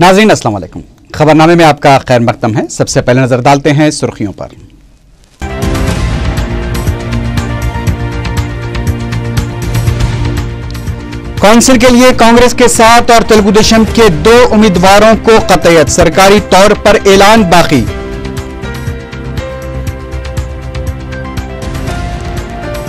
नाज़रीन अस्सलाम वालेकुम। खबरनामे में आपका खैर मकदम है। सबसे पहले नजर डालते हैं सुर्खियों पर। काउंसिल के लिए कांग्रेस के 7 और तेलुगु देशम के 2 उम्मीदवारों को कतईयत, सरकारी तौर पर ऐलान बाकी।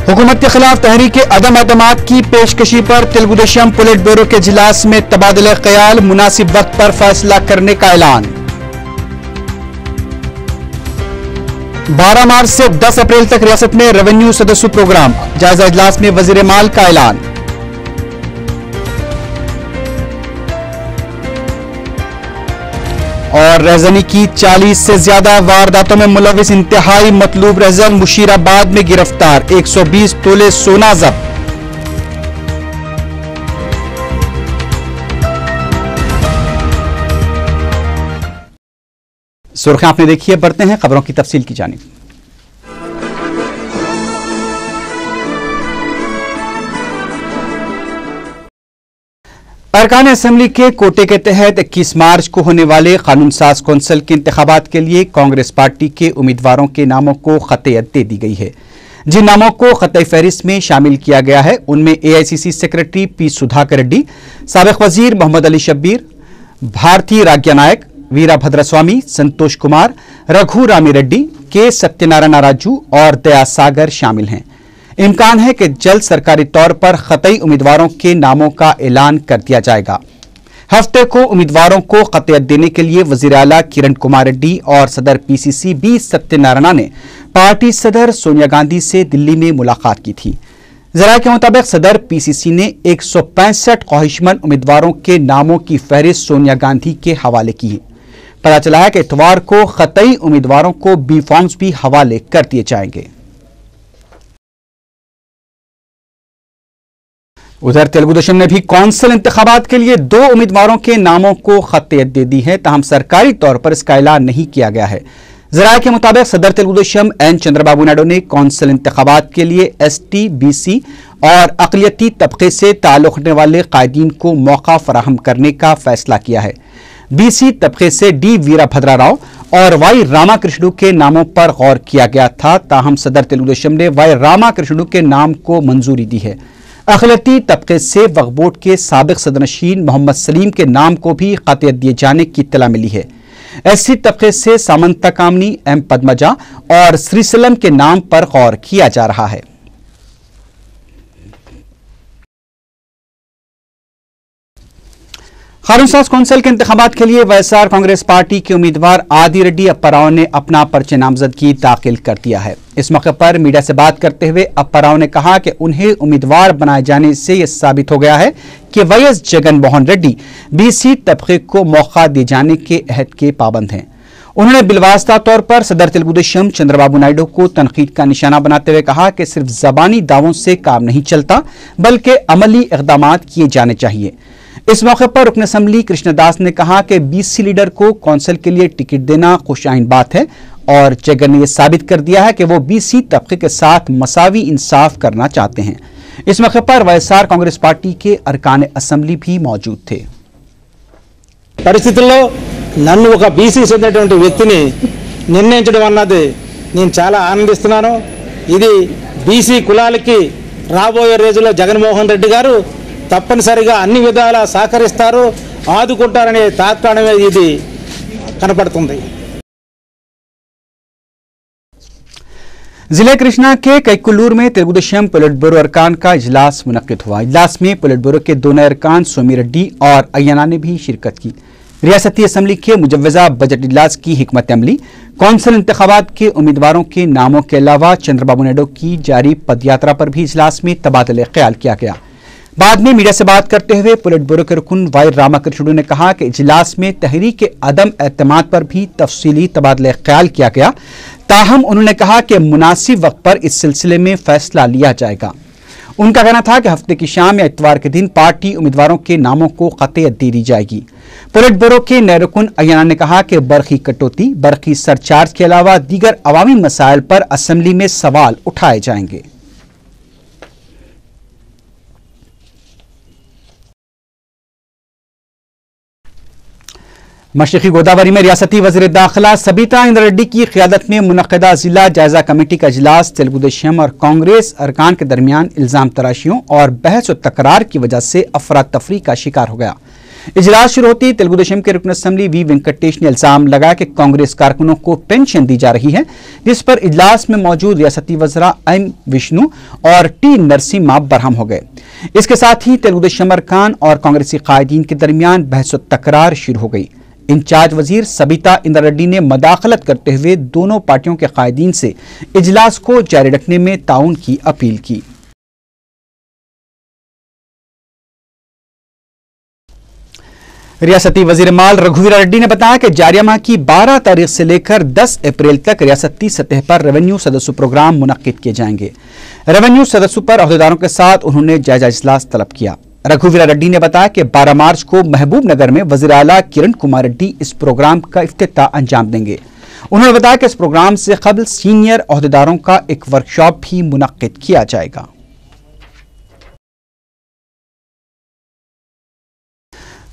हुकूमत के खिलाफ तहरीक अदम एतमाद की पेशकशी पर तेलुगु देशम पोलिट ब्यूरो के इजलास में तबादला ख्याल, मुनासिब वक्त पर फैसला करने का ऐलान। 12 मार्च से 10 अप्रैल तक रियासत में रेवेन्यू सदस्यु प्रोग्राम, जायजा इजलास में वजीर माल का ऐलान। और रहजनी की 40 से ज्यादा वारदातों में मुलविस इंतहाई मतलूब रहजन मुशीराबाद में गिरफ्तार, 120 तोले सोना जब्त। सुर्खियां आपने देखी है, बढ़ते हैं खबरों की तफसील की जानिब। अरकान असेंबली के कोटे के तहत 21 मार्च को होने वाले कानून साज कौंसिल के इंतखाबात के लिए कांग्रेस पार्टी के उम्मीदवारों के नामों को खतईयत दे दी गई है। जिन नामों को खतई फहरिस्त में शामिल किया गया है उनमें AICC secretary P Sudhakar Reddy, साबिक वजीर मोहम्मद अली शब्बीर, भारती राज्ञा नायक, वीरभद्रस्वामी, संतोष कुमार, रघु रामी रेड्डी, के सत्यनारायण राजू और दया सागर शामिल हैं। इम्कान है कि जल्द सरकारी तौर पर खतई उम्मीदवारों के नामों का ऐलान कर दिया जाएगा। हफ्ते को उम्मीदवारों को खतईयत देने के लिए वजीर आला किरण कुमार रेड्डी और सदर PCC बी सत्यनारायण ने पार्टी सदर सोनिया गांधी से दिल्ली में मुलाकात की थी। जरा के मुताबिक सदर PCC ने 165 ख्वाहिशमंद उम्मीदवारों के नामों की फहरिस्त सोनिया गांधी के हवाले की है। पता चला है कि इतवार को खतई उम्मीदवारों को बी फॉर्म्स भी हवाले कर दिए जाएंगे। उधर तेलुगु देशम ने भी कौंसिल इंतखाबात के लिए 2 उम्मीदवारों के नामों को खतईयत दे दी है, ताहम सरकारी तौर पर इसका ऐलान नहीं किया गया है। जराये के मुताबिक सदर तेलुगु देशम N चंद्रबाबू नायडू ने कौंसिल इंतखाबात के लिए ST, BC और अक़लियती तबके से ताल्लुक़ रखने वाले कायदीन को मौका फराहम करने का फैसला किया है। BC तबके से D वीरभद्रा राव और Y रामाकृष्णु के नामों पर गौर किया गया था, ताहम सदर तेलुगु देशम ने Y रामाकृष्णु के नाम को मंजूरी दी है। अक़लियती तबके से वक्फ बोर्ड के साबिक सदरनशीन मोहम्मद सलीम के नाम को भी खतईयत दिए जाने की इत्तला मिली है। SC तबके से सामंता कामनी, M पद्मजा और श्रीसलम के नाम पर गौर किया जा रहा है। कानून साज कौंसिल के इंतखाबात के लिए YSR कांग्रेस पार्टी के उम्मीदवार आदि रेड्डी अप्पाराव ने अपना पर्चे नामजदगी दाखिल कर दिया है। इस मौके पर मीडिया से बात करते हुए अप्पाराव ने कहा कि उन्हें उम्मीदवार बनाए जाने से यह साबित हो गया है कि YS जगन मोहन रेड्डी BC तबके को मौका दिए जाने के अहद के पाबंद हैं। उन्होंने बिलवास्ता तौर पर सदर तेलुगु देशम चंद्रबाबू नायडू को तनकीद का निशाना बनाते हुए कहा कि सिर्फ जबानी दावों से काम नहीं चलता, बल्कि अमली इक़दाम किए जाने चाहिए। इस मौके पर रुकन असम्बली कृष्णदास ने कहा कि BC लीडर को कौंसिल के लिए टिकट देना खुशाइन बात है और जगन ने यह साबित कर दिया है कि वो BC तबके के साथ मसावी इंसाफ करना चाहते हैं। इस मौके पर YSR कांग्रेस पार्टी के अरकान असम्बली भी मौजूद थे। పరిస్థితుల్లో నన్ను ఒక BC చెందినటువంటి వ్యక్తిని నిర్ణయించడం అన్నది నేను చాలా ఆనందిస్తున్నాను। ఇది BC కులాలకి రాబోయే రోజుల్లో జగన్మోహన్ రెడ్డి గారు తప్పనిసరిగా అన్ని విధాలా సహకరిస్తారు, ఆదుకుంటారనే తాత్కాణమే ఇది కనపడుతుంది। जिले कृष्णा के कैकुल्लूर में तेलुगु देशम पोलिट ब्यूरो अरकान का इजलास मुनक्किद हुआ। इजलास में पोलिट ब्यूरो के 2 नए अरकान सोमी रेड्डी और अय्यना ने भी शिरकत की। रियासती असम्बली के मुजव्वजा बजट इजलास की हिकमत अमली, कौंसिल इंतखाबात के उम्मीदवारों के नामों के अलावा चंद्रबाबू नायडू की जारी पदयात्रा पर भी इजलास में तबादला ख्याल किया गया। बाद में मीडिया से बात करते हुए पोलिट ब्यूरो के रुकन Y रामाकृष्णु ने कहा कि इजलास में तहरीक अदम एतमाद पर भी तफसीली तबादला ख्याल किया गया, ताहम उन्होंने कहा कि मुनासिब वक्त पर इस सिलसिले में फैसला लिया जाएगा। उनका कहना था कि हफ्ते की शाम या इतवार के दिन पार्टी उम्मीदवारों के नामों को खतईयत दे दी जाएगी। पोलिट ब्यूरो के नए रुकन अय्यना ने कहा कि बरखी कटौती, बरखी सरचार्ज के अलावा दीगर अवामी मसाइल पर असम्बली में सवाल उठाए जाएंगे। मशरक़ी गोदावरी में रियासती वज़ीर दाखिला सबीता इंद्रा रेड्डी की क़ियादत में मुनक़दा ज़िला जायज़ा कमेटी का इजलास तेलुगु देशम और कांग्रेस अरकान के दरमियान इल्ज़ाम तराशियों और बहस और तकरार की वजह से अफरा तफरी का शिकार हो गया। इजलास शुरू होते ही तेलुगु देशम के रुकन असम्बली वी वेंकटेश ने इल्ज़ाम लगाया कि कांग्रेस कारकुनों को पेंशन दी जा रही है, जिस पर इजलास में मौजूद रियासती वज़रा एम विष्णु और टी नरसिम्हा बरहम हो गए। इसके साथ ही तेलुगु देशम अरकान और कांग्रेसी कायदीन के दरमियान बहस और तकरार शुरू हो गई। इंचार्ज वजीर सबीता इंद्रा रेड्डी ने मदाखलत करते हुए दोनों पार्टियों के कायदीन से इजलास को जारी रखने में ताउन की अपील की। रियासती वजीर माल रघुवीरा रेड्डी ने बताया कि जारिया माह की 12 तारीख से लेकर 10 अप्रैल तक रियासती सतह पर रेवेन्यू सदस्य प्रोग्राम मुनक्किद किए जाएंगे। रेवेन्यू सदस्यों पर अहदेदारों के साथ उन्होंने जायजा इजलास तलब किया। रघुवीरा रेड्डी ने बताया कि 12 मार्च को महबूब नगर में वज़ीर आला किरण कुमार रेड्डी इस प्रोग्राम का इफ्तिताह अंजाम देंगे। उन्होंने बताया कि इस प्रोग्राम से कबल सीनियर अहदेदारों का एक वर्कशॉप भी मुनक्किद किया जाएगा।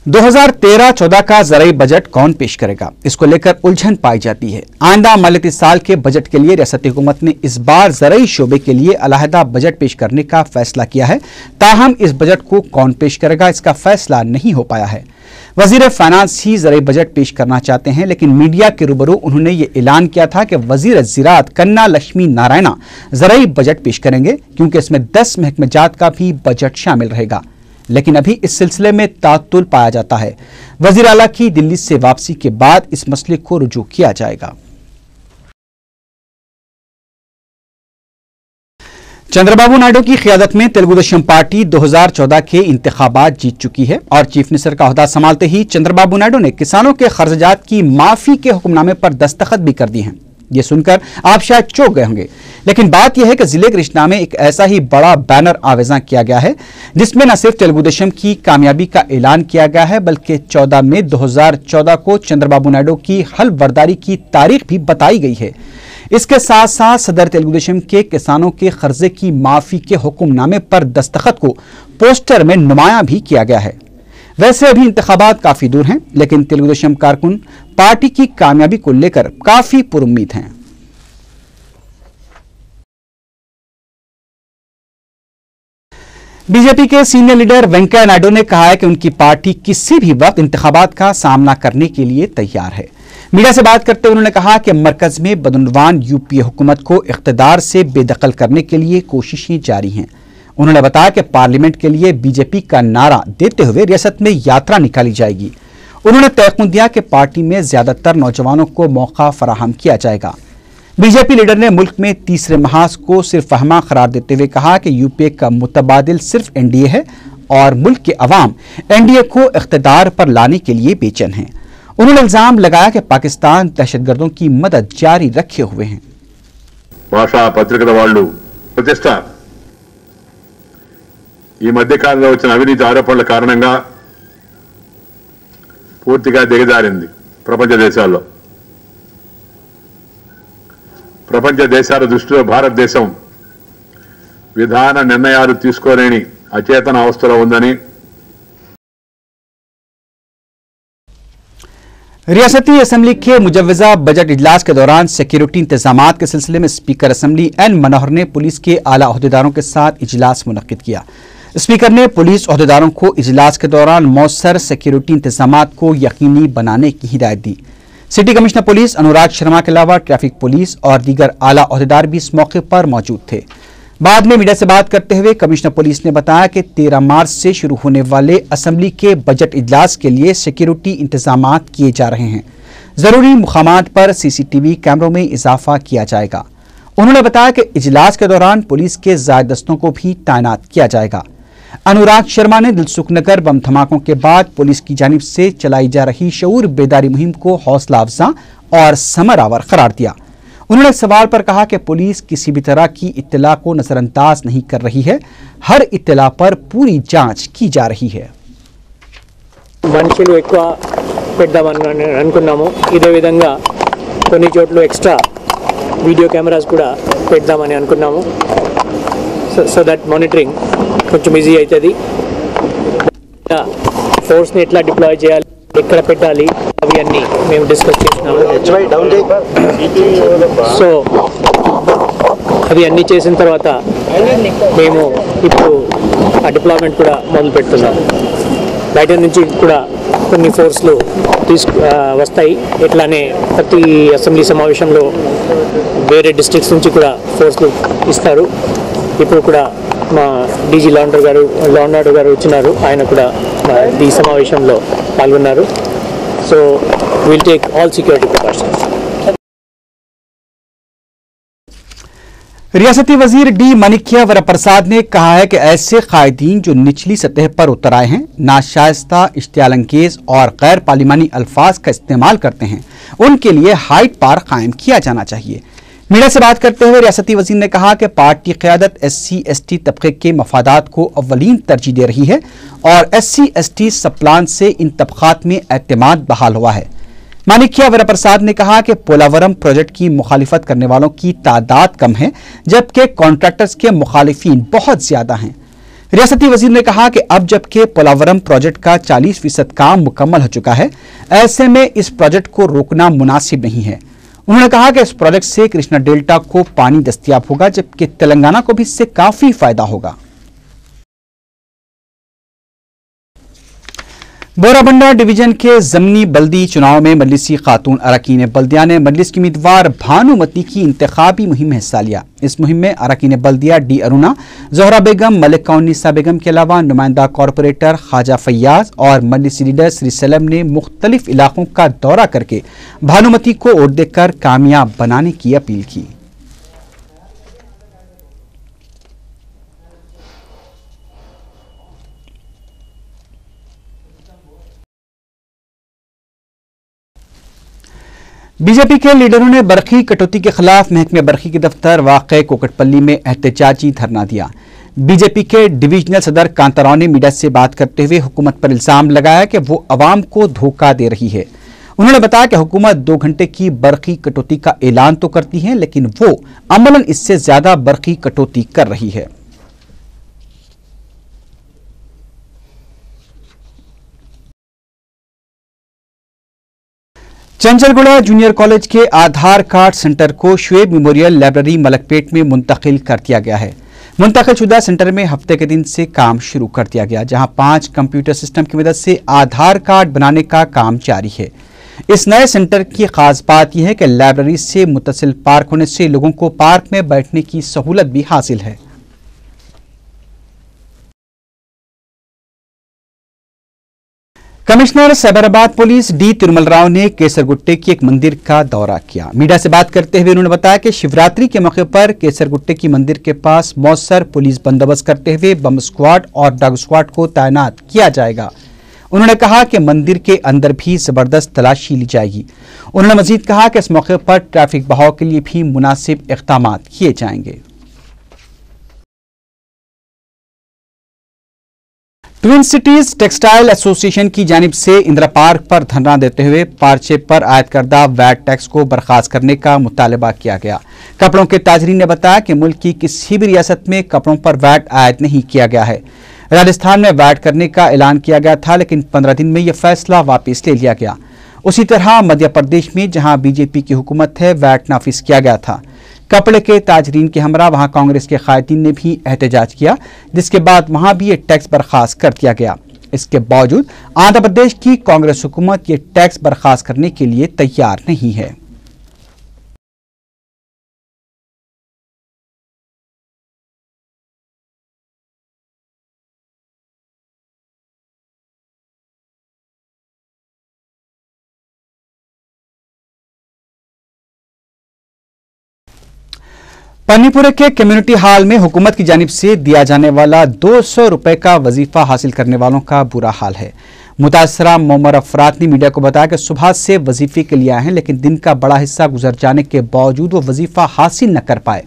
– 2013-14 का ज़राई बजट कौन पेश करेगा, इसको लेकर उलझन पाई जाती है। आइंदा मालियाती साल के बजट के लिए रियासती हुकूमत ने इस बार ज़राई शोबे के लिए अलहदा बजट पेश करने का फैसला किया है। ताहम इस बजट को कौन पेश करेगा, इसका फैसला नहीं हो पाया है। वजीर फाइनेंस ही ज़राई बजट पेश करना चाहते हैं, लेकिन मीडिया के रूबरू उन्होंने ये ऐलान किया था कि वजीर ज़राअत कन्ना लक्ष्मी नारायणा ज़राई बजट पेश करेंगे, क्योंकि इसमें 10 महकमे जात का भी बजट शामिल रहेगा। लेकिन अभी इस सिलसिले में तातुल पाया जाता है। वज़ीर आला की दिल्ली से वापसी के बाद इस मसले को रुजू किया जाएगा। चंद्रबाबू नायडू की क़ियादत में तेलुगु देशम पार्टी 2014 के इंतखाबात जीत चुकी है और चीफ मिनिस्टर का ओहदा संभालते ही चंद्रबाबू नायडू ने किसानों के खर्चात की माफी के हुक्मनामे पर दस्तखत भी कर दी हैं। ये सुनकर आप शायद चौंक गए होंगे, लेकिन बात यह है कि जिले कृष्णा में एक ऐसा ही बड़ा बैनर आवेजा किया गया है जिसमें न सिर्फ तेलुगु देशम की कामयाबी का ऐलान किया गया है, बल्कि 14 मई 2014 को चंद्रबाबू नायडू की हलफबर्दारी की तारीख भी बताई गई है। इसके साथ साथ सदर तेलुगु देशम के किसानों के कर्जे की माफी के हुक्मनामे पर दस्तखत को पोस्टर में नुमाया भी किया गया है। वैसे अभी इंतखाबात काफी दूर हैं, लेकिन तेलुगु देशम कारकुन पार्टी की कामयाबी को लेकर काफी पुरुम्मीद हैं। बीजेपी के सीनियर लीडर वेंकैया नायडू ने कहा है कि उनकी पार्टी किसी भी वक्त इंतखाबात का सामना करने के लिए तैयार है। मीडिया से बात करते हुए उन्होंने कहा कि मरकज में बदउनवान यूपीए हुकूमत को इख्तिदार से बेदखल करने के लिए कोशिशें जारी हैं। उन्होंने बताया कि पार्लियामेंट के लिए बीजेपी का नारा देते हुए रियासत में यात्रा निकाली जाएगी। उन्होंने तयक़ुन दिया कि पार्टी में ज्यादातर नौजवानों को मौका फराहम किया जाएगा। बीजेपी लीडर ने मुल्क में तीसरे महाज को सिर्फ वहमा करार देते हुए कहा कि यूपीए का मुतबादिल सिर्फ एनडीए है और मुल्क के अवाम एनडीए को इख्तिदार पर लाने के लिए बेचैन हैं। उन्होंने इल्जाम लगाया कि पाकिस्तान दहशतगर्दों की मदद जारी रखे हुए हैं। भाषा पत्रिका वाळ्ळु प्रतिष्ठा ఈ మధ్య కాలంలో వచ్చిన అవినీతి ఆరోపణల కారణంగా పూర్తిగా దిగజారింది ప్రపంచ దేశాల్లో. ప్రపంచ దేశాల దృష్టిలో భారతదేశం విధాన నిర్ణయాలు తీసుకోలేని అచేతన అవస్థలో ఉందని रियासती असेंबली के मुजव्वजा बजट इजलास के दौरान सिक्योरिटी इंतजामात के सिलसिले में स्पीकर असेंबली एन मनोहर ने पुलिस के आला अहदेदारों के साथ इजलास मुनक्किद किया। स्पीकर ने पुलिस अहदेदारों को इजलास के दौरान मौसर सिक्योरिटी इंतजामात को यकीनी बनाने की हिदायत दी। City commissioner police Anurag Sharma के अलावा ट्रैफिक पुलिस और दीगर आला अहदेदार भी इस मौके पर मौजूद थे। बाद में मीडिया से बात करते हुए कमिश्नर पुलिस ने बताया कि 13 मार्च से शुरू होने वाले असेंबली के बजट इजलास के लिए सिक्योरिटी इंतजामात किए जा रहे हैं। जरूरी मुकामात पर सीसीटीवी कैमरों में इजाफा किया जाएगा। उन्होंने बताया कि इजलास के दौरान पुलिस के ज़ायद दस्तों को भी तैनात किया जाएगा। अनुराग शर्मा ने दिलसुखनगर बम धमाकों के बाद पुलिस की जानिब से चलाई जा रही शऊर बेदारी मुहिम को हौसला अफजा और समरावर करार दिया। उन्होंने सवाल पर कहा कि पुलिस किसी भी तरह की इत्तला को नजरअंदाज नहीं कर रही है, हर इत्तला पर पूरी जांच की जा रही है। మనుషులు ఎక్కువ పెడదామని అనుకున్నాము. ఇదే విధంగా కొన్ని చోట్ల ఎక్స్ట్రా వీడియో కెమెరాస్ కూడా పెడదామని అనుకున్నాము. సో దట్ మానిటరింగ్ కొంచెం ఈజీ అవుతుంది. ఫోర్స్ని ఎట్లా డిప్లాయ్ చేయాలి, ఎక్కడ పెట్టాలి, అవి అన్నీ మేము డిస్కస్ చేసినాము. సో అవి అన్నీ చేసిన తర్వాత మేము ఇప్పుడు ఆ డిప్లాయ్మెంట్ కూడా మొదలు పెడుతున్నాము. బయట నుంచి కూడా కొన్ని ఫోర్స్లు వస్తాయి. ఇట్లానే ప్రతి అసెంబ్లీ సమావేశంలో వేరే డిస్ట్రిక్ట్స్ నుంచి కూడా ఫోర్స్లు ఇస్తారు. ఇప్పుడు కూడా మా డీజీ లా అండ్ ఆర్డర్ గారు వచ్చినారు. ఆయన కూడా ఈ సమావేశంలో పాల్గొన్నారు. So will take all security precautions. रियासती वजीर डी मनिक्या वरप्रसाद ने कहा है कि ऐसे कायदीन जो निचली सतह पर उतर आए हैं, नाशाइस्ता, इश्तियालंगेज और गैर पार्लिमानी अल्फाज का इस्तेमाल करते हैं, उनके लिए हाइट पार कायम किया जाना चाहिए। मीडिया से बात करते हुए रियासती वजीर ने कहा कि पार्टी क़यादत SC/ST तबके के मफादात को अव्वलीन तरजीह दे रही है और SC/ST सबप्लान से इन तबकात में एतमाद बहाल हुआ है। मानिक्या वरप्रसाद ने कहा कि पोलावरम प्रोजेक्ट की मुखालिफत करने वालों की तादाद कम है, जबकि कॉन्ट्रैक्टर्स के मुखालिफिन बहुत ज्यादा हैं। रियासती वजीर ने कहा कि अब जबकि पोलावरम प्रोजेक्ट का 40% काम मुकम्मल हो चुका है, ऐसे में इस प्रोजेक्ट को रोकना मुनासिब नहीं है। उन्होंने कहा कि इस प्रोजेक्ट से कृष्णा डेल्टा को पानी दस्तयाब होगा, जबकि तेलंगाना को भी इससे काफी फायदा होगा। बोराबंडा डिवीजन के जमनी बल्दी चुनाव में मजलिसी खातून अरकान बल्दिया ने मजलिस की उम्मीदवार भानुमती की इंतखाबी मुहिम में हिस्सा लिया। इस मुहिम में अरकान बल्दिया डी अरुणा, जहरा बेगम, मलिक कौनिसा बेगम के अलावा नुमाइंदा कॉरपोरेटर ख्वाजा फैयाज और मजलिसी लीडर श्री सलम ने मुख्तलिफ इलाकों का दौरा करके भानुमती को वोट देकर कामयाब बनाने की अपील की। बीजेपी के लीडरों ने बरखी कटौती के खिलाफ महकमे बरखी के दफ्तर वाक़े कोकटपल्ली में एहतजाजी धरना दिया। बीजेपी के डिवीजनल सदर कांताराव ने मीडिया से बात करते हुए हुकूमत पर इल्जाम लगाया कि वो अवाम को धोखा दे रही है। उन्होंने बताया कि हुकूमत 2 घंटे की बरखी कटौती का ऐलान तो करती है, लेकिन वो अमलन इससे ज्यादा बरखी कटौती कर रही है। चंचलगुड़ा जूनियर कॉलेज के आधार कार्ड सेंटर को शुएब मेमोरियल लाइब्रेरी मलकपेट में मुंतकिल कर दिया गया है। मुंतकिल शुदा सेंटर में हफ्ते के दिन से काम शुरू कर दिया गया, जहां 5 कंप्यूटर सिस्टम की मदद से आधार कार्ड बनाने का काम जारी है। इस नए सेंटर की खास बात यह है कि लाइब्रेरी से मुत्तसिल पार्क होने से लोगों को पार्क में बैठने की सहूलत भी हासिल है। Commissioner Cyberabad police D Tirumal Rao ने केसरगुट्टे की एक मंदिर का दौरा किया। मीडिया से बात करते हुए उन्होंने बताया कि शिवरात्रि के मौके पर केसरगुट्टे की मंदिर के पास मौसर पुलिस बंदोबस्त करते हुए बम स्क्वाड और डॉग स्क्वाड को तैनात किया जाएगा। उन्होंने कहा कि मंदिर के अंदर भी जबरदस्त तलाशी ली जाएगी। उन्होंने मजीद कहा कि इस मौके पर ट्रैफिक बहाव के लिए भी मुनासिब इक़दाम किए जाएंगे। ट्विन सिटीज टेक्सटाइल एसोसिएशन की जानिब से इंदिरा पार्क पर धरना देते हुए पार्चे पर आयद करदा वैट टैक्स को बर्खास्त करने का मुतालबा किया गया। कपड़ों के ताजरीन ने बताया कि मुल्क की किसी भी रियासत में कपड़ों पर वैट आयद नहीं किया गया है। राजस्थान में वैट करने का ऐलान किया गया था, लेकिन 15 दिन में यह फैसला वापस ले लिया गया। उसी तरह मध्य प्रदेश में जहां बीजेपी की हुकूमत है, वैट नाफिज किया गया था। कपड़े के ताजरीन के हमरा वहां कांग्रेस के कायदीन ने भी एहतजाज किया, जिसके बाद वहां भी ये टैक्स बर्खास्त कर दिया गया। इसके बावजूद आंध्र प्रदेश की कांग्रेस हुकूमत ये टैक्स बर्खास्त करने के लिए तैयार नहीं है। पन्नीपुरे के कम्युनिटी हॉल में हुकूमत की जानिब से दिया जाने वाला 200 रुपए का वजीफा हासिल करने वालों का बुरा हाल है। मुतासरा मोमर अफराद ने मीडिया को बताया कि सुबह से वजीफे के लिए आए हैं, लेकिन दिन का बड़ा हिस्सा गुजर जाने के बावजूद वो वजीफा हासिल न कर पाए।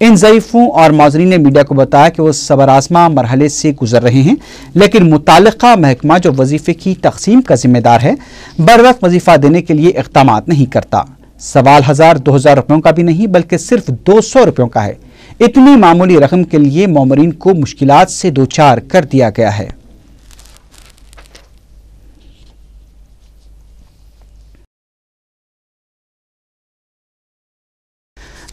इन ज़ईफ़ों और मौज़रीन ने मीडिया को बताया कि वो सबर आज़मा मरहले से गुजर रहे हैं, लेकिन मुताल्लिक़ा महकमा जो वजीफे की तकसीम का जिम्मेदार है, बर वक्त वजीफा देने के लिए इक़दाम नहीं करता। सवाल 1000-2000 रुपयों का भी नहीं, बल्कि सिर्फ 200 रुपयों का है। इतनी मामूली रकम के लिए मोमरीन को मुश्किलात से दो चार कर दिया गया है।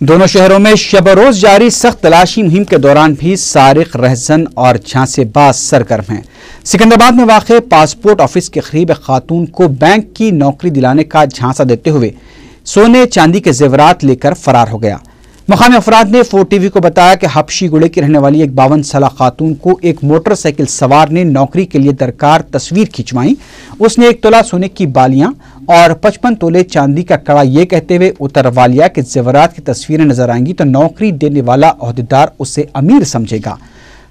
दोनों शहरों में शब-ओ-रोज जारी सख्त तलाशी मुहिम के दौरान भी सारिक, रहजन और झांसेबाज सरगर्म हैं। सिकंदराबाद में वाक़े पासपोर्ट ऑफिस के करीब खातून को बैंक की नौकरी दिलाने का झांसा देते हुए सोने चांदी के जेवरात लेकर फरार हो गया। मकामी अफराद ने 4TV को बताया कि हबशी गुड़े की रहने वाली एक 52 साला खातून को एक मोटरसाइकिल सवार ने नौकरी के लिए दरकार तस्वीर खिंचवाई। उसने 1 तोला सोने की बालियां और 55 तोले चांदी का कड़ा ये कहते हुए उतरवा लिया कि जेवरात की तस्वीरें नजर आएंगी तो नौकरी देने वाला ओहदेदार उसे अमीर समझेगा।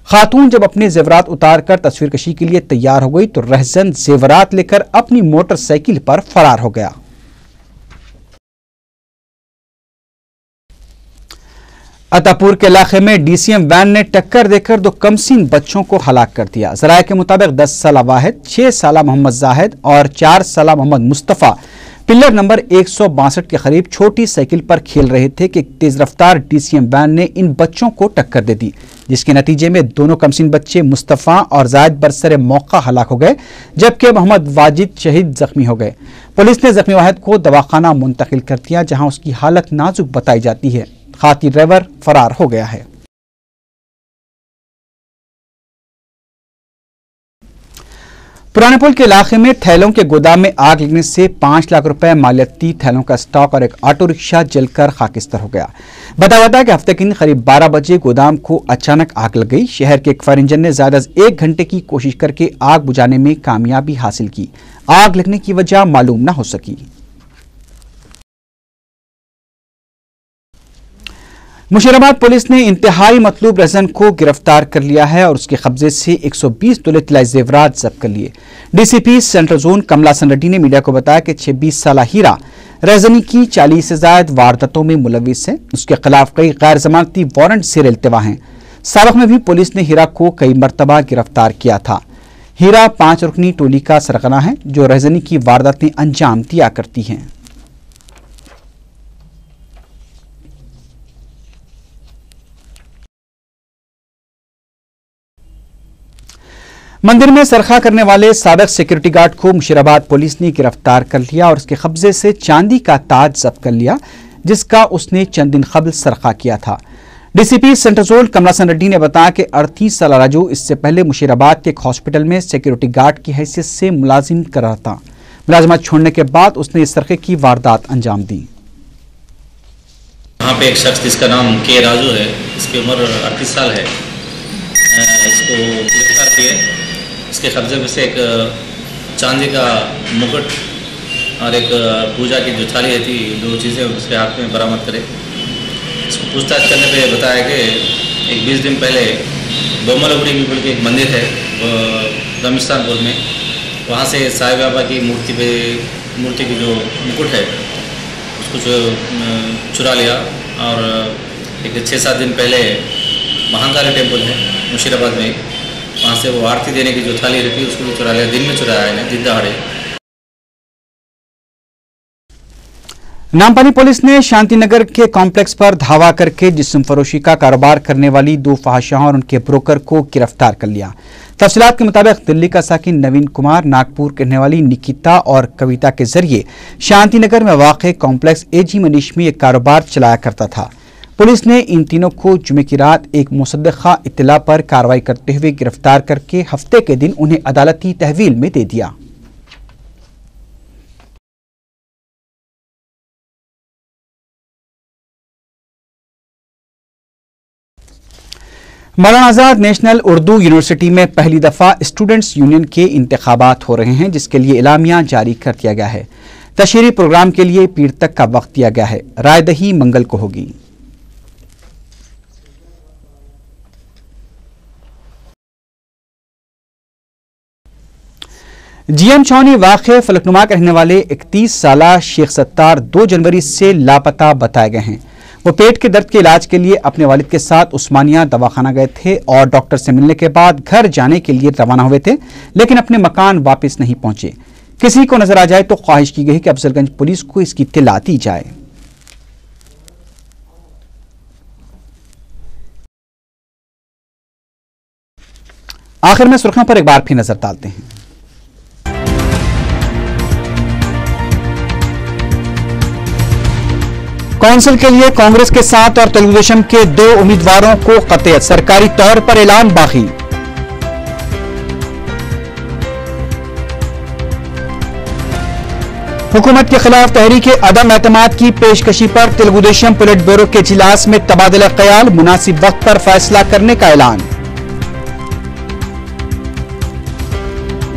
खातून जब अपने जेवरात उतार कर तस्वीर कशी के लिए तैयार हो गई तो रहजन जेवरात लेकर अपनी मोटरसाइकिल पर फरार हो गया। अतापुर के इलाके में DCM वैन ने टक्कर देकर 2 कमसीन बच्चों को हलाक कर दिया। जराये के मुताबिक 10 साला वाहिद, 6 साला मोहम्मद जाहिद और 4 साला मोहम्मद मुस्तफ़ा पिल्लर नंबर 162 के करीब छोटी साइकिल पर खेल रहे थे कि तेज रफ्तार DCM वैन ने इन बच्चों को टक्कर दे दी, जिसके नतीजे में दोनों कमसीन बच्चे मुस्तफ़ा और जाहिद बरसरे मौका हलाक हो गए, जबकि मोहम्मद वाजिद शहीद जख्मी हो गए। पुलिस ने जख्मी वाहिद को दवाखाना मुंतकिल कर दिया, जहां उसकी हालत नाजुक बताई जाती है। खाती ड्राइवर फरार हो गया है। पुराने पुल के इलाके में थैलों के गोदाम में आग लगने से 5 लाख रुपए मालियती थैलों का स्टॉक और एक ऑटो रिक्शा जलकर खाकिस्तर हो गया। बताया जाता है कि हफ्ते के दिन करीब 12 बजे गोदाम को अचानक आग लग गई। शहर के एक फायर इंजन ने ज्यादा से 1 घंटे की कोशिश करके आग बुझाने में कामयाबी हासिल की। आग लगने की वजह मालूम न हो सकी। मुशीराबाद पुलिस ने इंतहाई मतलूब रहजन को गिरफ्तार कर लिया है और उसके कब्जे से 120 तोले तिलाई जेवरात जब्त कर लिए। DCP सेंट्रल जोन कमलासन रेड्डी ने मीडिया को बताया कि 26 साला हीरा रहजनी की 40 से ज्यादा वारदातों में मुलविस है। उसके खिलाफ कई गैर जमानती वारंट से इल्तिवा हैं। साबिक में भी पुलिस ने हीरा को कई मरतबा गिरफ्तार किया था। हीरा 5 रुकनी टोली का सरगना है जो रहजनी की वारदातें अंजाम दिया करती हैं। मंदिर में सरखा करने वाले साबिक सिक्योरिटी गार्ड को मुशीराबाद पुलिस ने गिरफ्तार कर लिया और उसके कब्जे से चांदी का ताज जब्त कर लिया, जिसका उसने चंद दिन कबल सरखा किया था। DCP सेंट्रल जोन कमलासन रेड्डी ने बताया कि 38 साला राजू इससे पहले मुशीराबाद के एक हॉस्पिटल में सिक्योरिटी गार्ड की हैसियत से मुलाजिम कर रहा था। मुलाजमत छोड़ने के बाद उसने इस सरखे की वारदात अंजाम दी। यहाँ पे एक शख्स जिसका नाम के राजू है, इसकी उम्र 38 साल है, इसको गिरफ्तार किए। इसके कब्जे में से एक चांदी का मुकुट और एक पूजा की जो थाली थी, 2 चीज़ें उसके हाथ में बरामद करे। इसको पूछताछ करने पे बताया कि एक 20 दिन पहले बोमलगुड़ी की बोल के एक मंदिर है रमिस्तानपुर में, वहाँ से साईं बाबा की मूर्ति की जो मुकुट है उसको जो चुरा लिया। और एक 6-7 दिन पहले महाकाली टेम्पल है मुशीराबाद में, वहाँ से वो आरती देने की जो थाली रहती है उसको भी चुरा लिया। दिन में चुराया है, दिन दहाड़े। नामपानी पुलिस ने शांतिनगर के कॉम्प्लेक्स पर धावा करके जिस्म फरोशी का कारोबार करने वाली 2 फहाशाओं और उनके ब्रोकर को गिरफ्तार कर लिया। तफसीलात के मुताबिक दिल्ली का साकिन नवीन कुमार नागपुर के रहने वाली निकिता और कविता के जरिए शांतिनगर में वाक़े कॉम्प्लेक्स AG मनीष में एक कारोबार चलाया करता था। पुलिस ने इन तीनों को जुमे की रात एक मुसद्दक़ा इत्तला पर कार्रवाई करते हुए गिरफ्तार करके हफ्ते के दिन उन्हें अदालती तहवील में दे दिया। मौलाना आज़ाद नेशनल उर्दू यूनिवर्सिटी में पहली दफा स्टूडेंट्स यूनियन के इंतखाबात हो रहे हैं, जिसके लिए एलामिया जारी कर दिया गया है। तशहीरी प्रोग्राम के लिए पीर तक का वक्त दिया गया है। रायदही मंगल को होगी। GM छावनी वाक़े फलकनुमा के रहने वाले 31 साला शेख सत्तार 2 जनवरी से लापता बताए गए हैं। वो पेट के दर्द के इलाज के लिए अपने वालिद के साथ उस्मानिया दवाखाना गए थे और डॉक्टर से मिलने के बाद घर जाने के लिए रवाना हुए थे, लेकिन अपने मकान वापस नहीं पहुंचे। किसी को नजर आ जाए तो ख्वाहिश की गई कि अफजलगंज पुलिस को इसकी इत्तला दी जाए। आखिर में सुर्खियों पर एक बार फिर नजर डालते हैं। कौंसिल के लिए कांग्रेस के 7 और तेलुगुदेशम के 2 उम्मीदवारों को कतईयत, सरकारी तौर पर ऐलान बाकी। हुकूमत के खिलाफ तहरीक अदम एतमाद की पेशकशी पर तेलुगुदेशम पोलिट ब्यूरो के इजलास में तबादला ख्याल, मुनासिब वक्त पर फैसला करने का ऐलान।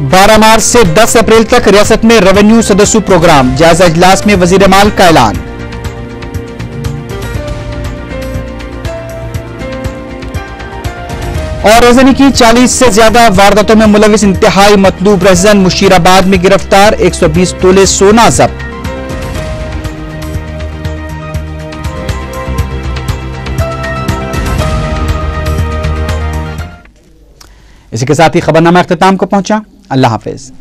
12 मार्च से 10 अप्रैल तक रियासत में रेवेन्यू सदस्यु प्रोग्राम, जायजा इजलास में वजीर माल का ऐलान। और रजनी की 40 से ज्यादा वारदातों में मुलविस इंतहाई मतलूब रहजन मुशीराबाद में गिरफ्तार, 120 तोले सोना जब्त। इसी के साथ ही खबरनामा अख्तिताम को पहुंचा। अल्लाह हाफिज।